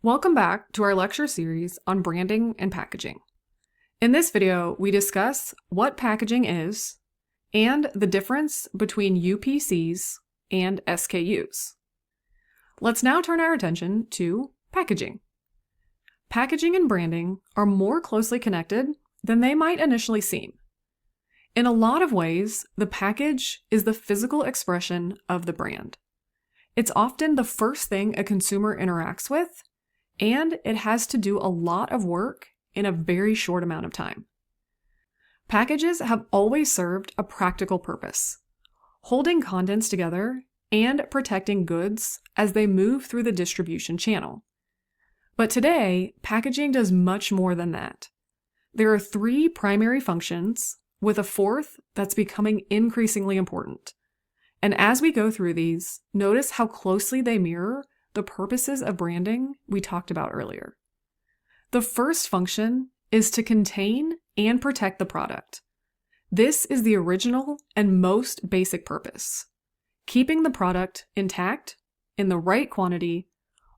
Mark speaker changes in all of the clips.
Speaker 1: Welcome back to our lecture series on branding and packaging. In this video, we discuss what packaging is and the difference between UPCs and SKUs. Let's now turn our attention to packaging. Packaging and branding are more closely connected than they might initially seem. In a lot of ways, the package is the physical expression of the brand. It's often the first thing a consumer interacts with, and it has to do a lot of work in a very short amount of time. Packages have always served a practical purpose, holding contents together and protecting goods as they move through the distribution channel. But today, packaging does much more than that. There are three primary functions, with a fourth that's becoming increasingly important. And as we go through these, notice how closely they mirror the purposes of branding we talked about earlier. The first function is to contain and protect the product. This is the original and most basic purpose, keeping the product intact in the right quantity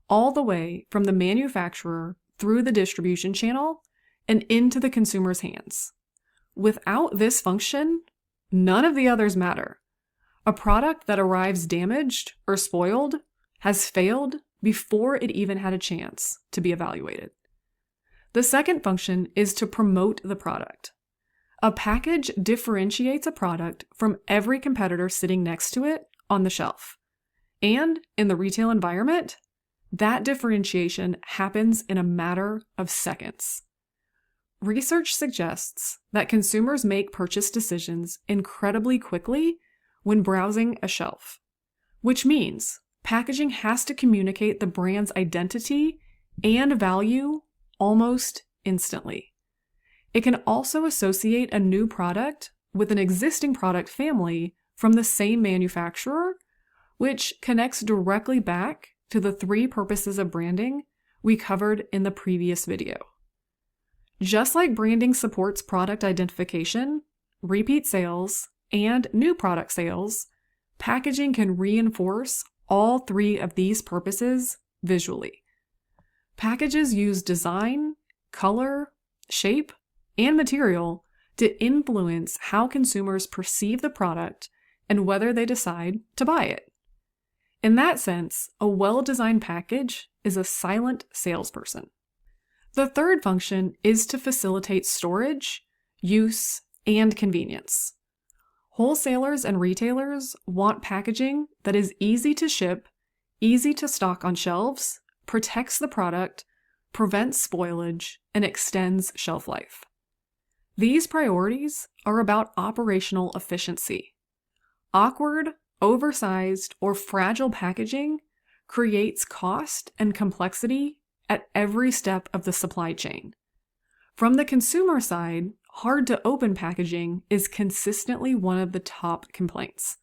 Speaker 1: all the way from the manufacturer through the distribution channel and into the consumer's hands. Without this function, none of the others matter. A product that arrives damaged or spoiled has failed before it even had a chance to be evaluated. The second function is to promote the product. A package differentiates a product from every competitor sitting next to it on the shelf. And in the retail environment, that differentiation happens in a matter of seconds. Research suggests that consumers make purchase decisions incredibly quickly when browsing a shelf, which means packaging has to communicate the brand's identity and value almost instantly. It can also associate a new product with an existing product family from the same manufacturer, which connects directly back to the three purposes of branding we covered in the previous video. Just like branding supports product identification, repeat sales, and new product sales, packaging can reinforce all three of these purposes visually. Packages use design, color, shape, and material to influence how consumers perceive the product and whether they decide to buy it. In that sense, a well-designed package is a silent salesperson. The third function is to facilitate storage, use, and convenience. Wholesalers and retailers want packaging that is easy to ship, easy to stock on shelves, protects the product, prevents spoilage, and extends shelf life. These priorities are about operational efficiency. Awkward, oversized, or fragile packaging creates cost and complexity at every step of the supply chain. From the consumer side, hard-to-open packaging is consistently one of the top complaints.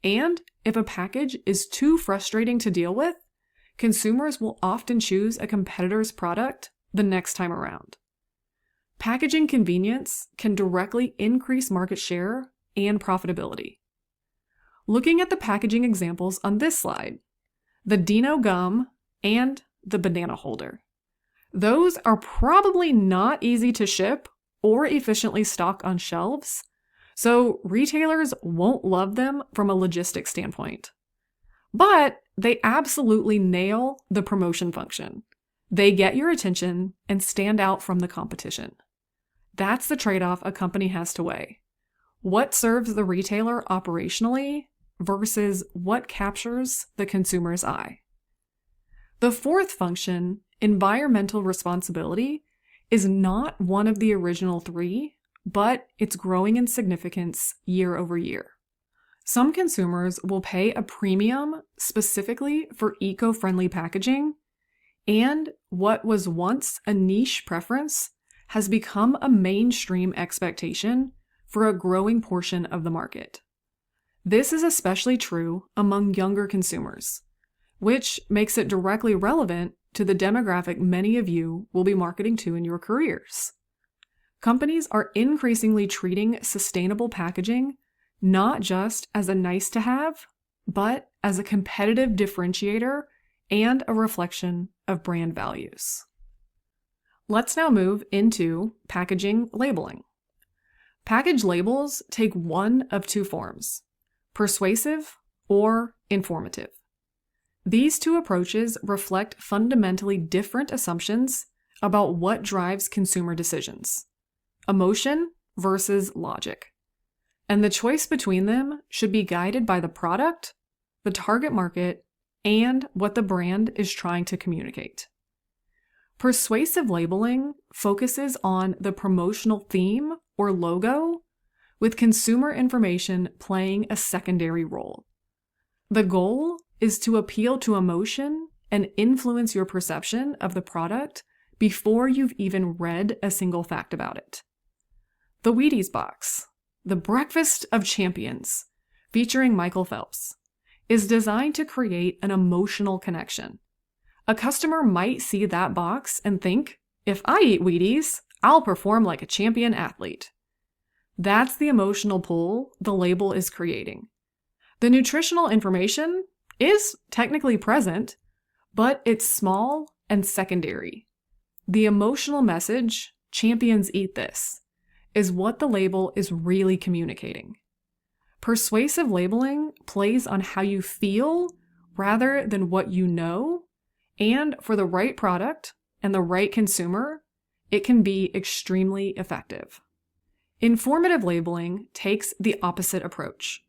Speaker 1: And if a package is too frustrating to deal with, consumers will often choose a competitor's product the next time around. Packaging convenience can directly increase market share and profitability. Looking at the packaging examples on this slide, the Dino gum and the banana holder. Those are probably not easy to ship or efficiently stock on shelves, so retailers won't love them from a logistics standpoint. But they absolutely nail the promotion function. They get your attention and stand out from the competition. That's the trade-off a company has to weigh. What serves the retailer operationally versus what captures the consumer's eye. The fourth function, environmental responsibility, is not one of the original three, but it's growing in significance year over year. Some consumers will pay a premium specifically for eco-friendly packaging, and what was once a niche preference has become a mainstream expectation for a growing portion of the market. This is especially true among younger consumers, which makes it directly relevant to the demographic many of you will be marketing to in your careers. Companies are increasingly treating sustainable packaging not just as a nice-to-have, but as a competitive differentiator and a reflection of brand values. Let's now move into packaging labeling. Package labels take one of two forms: persuasive or informative. These two approaches reflect fundamentally different assumptions about what drives consumer decisions: emotion versus logic. And the choice between them should be guided by the product, the target market, and what the brand is trying to communicate. Persuasive labeling focuses on the promotional theme or logo, with consumer information playing a secondary role. The goal is to appeal to emotion and influence your perception of the product before you've even read a single fact about it. The Wheaties box, the breakfast of champions, featuring Michael Phelps, is designed to create an emotional connection. A customer might see that box and think, if I eat Wheaties, I'll perform like a champion athlete. That's the emotional pull the label is creating. The nutritional information is technically present, but it's small and secondary. The emotional message, "Champions eat this," is what the label is really communicating. Persuasive labeling plays on how you feel rather than what you know, and for the right product and the right consumer, it can be extremely effective. Informative labeling takes the opposite approach.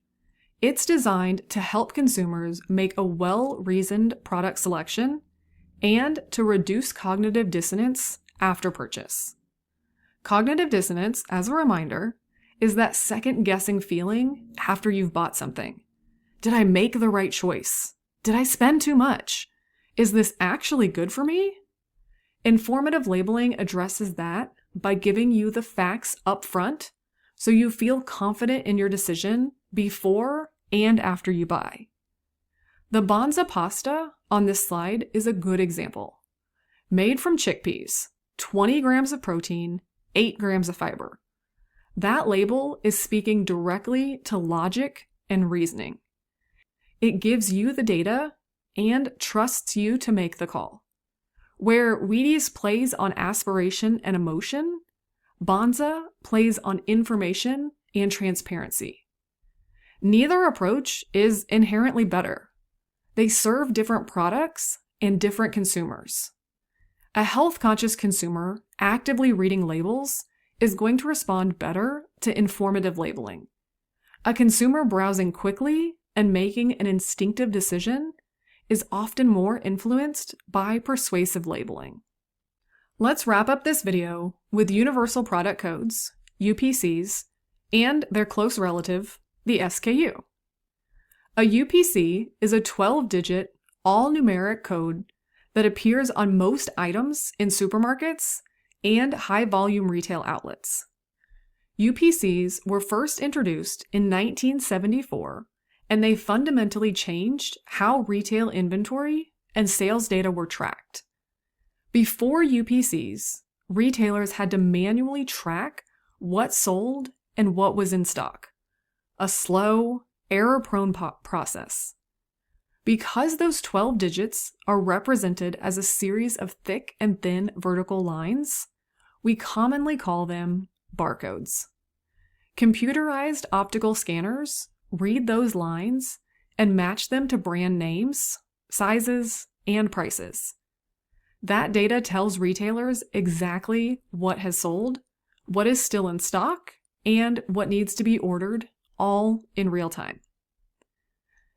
Speaker 1: It's designed to help consumers make a well-reasoned product selection and to reduce cognitive dissonance after purchase. Cognitive dissonance, as a reminder, is that second-guessing feeling after you've bought something. Did I make the right choice? Did I spend too much? Is this actually good for me? Informative labeling addresses that by giving you the facts up front so you feel confident in your decision before and after you buy. The Banza pasta on this slide is a good example. Made from chickpeas, 20 grams of protein, 8 grams of fiber. That label is speaking directly to logic and reasoning. It gives you the data and trusts you to make the call. Where Wheaties plays on aspiration and emotion, Banza plays on information and transparency. Neither approach is inherently better. They serve different products and different consumers. A health-conscious consumer actively reading labels is going to respond better to informative labeling. A consumer browsing quickly and making an instinctive decision is often more influenced by persuasive labeling. Let's wrap up this video with Universal Product Codes, UPCs, and their close relative, the SKU. A UPC is a 12-digit, all-numeric code that appears on most items in supermarkets and high-volume retail outlets. UPCs were first introduced in 1974, and they fundamentally changed how retail inventory and sales data were tracked. Before UPCs, retailers had to manually track what sold and what was in stock, a slow, error-prone process. Because those 12 digits are represented as a series of thick and thin vertical lines, we commonly call them barcodes. Computerized optical scanners read those lines and match them to brand names, sizes, and prices. That data tells retailers exactly what has sold, what is still in stock, and what needs to be ordered, all in real time.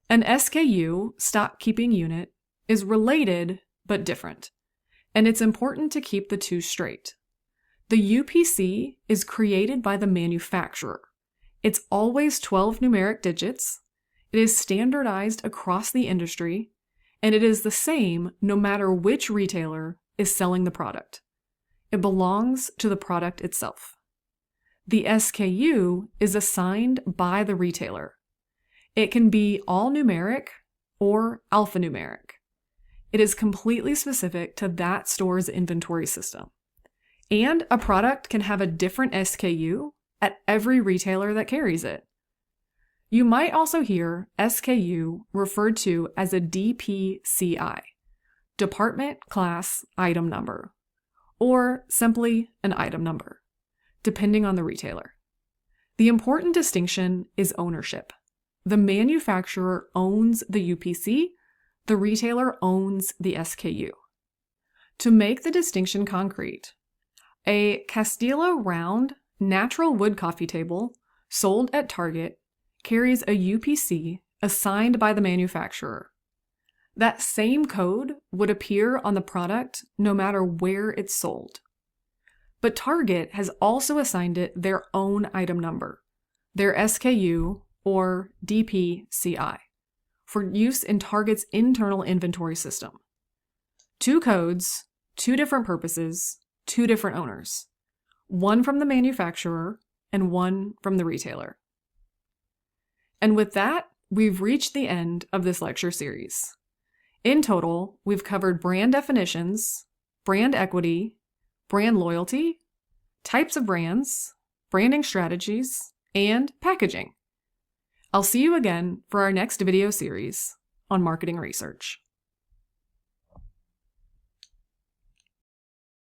Speaker 1: An SKU, stock keeping unit, is related but different, and it's important to keep the two straight. The UPC is created by the manufacturer. It's always 12 numeric digits, it is standardized across the industry, and it is the same no matter which retailer is selling the product. It belongs to the product itself. The SKU is assigned by the retailer. It can be all numeric or alphanumeric. It is completely specific to that store's inventory system. And a product can have a different SKU at every retailer that carries it. You might also hear SKU referred to as a DPCI, department class item number, or simply an item number, depending on the retailer. The important distinction is ownership. The manufacturer owns the UPC, the retailer owns the SKU. To make the distinction concrete, a Castillo round natural wood coffee table sold at Target carries a UPC assigned by the manufacturer. That same code would appear on the product no matter where it's sold. But Target has also assigned it their own item number, their SKU or DPCI, for use in Target's internal inventory system. 2 codes, 2 different purposes, 2 different owners, one from the manufacturer and one from the retailer. And with that, we've reached the end of this lecture series. In total, we've covered brand definitions, brand equity, brand loyalty, types of brands, branding strategies, and packaging. I'll see you again for our next video series on marketing research.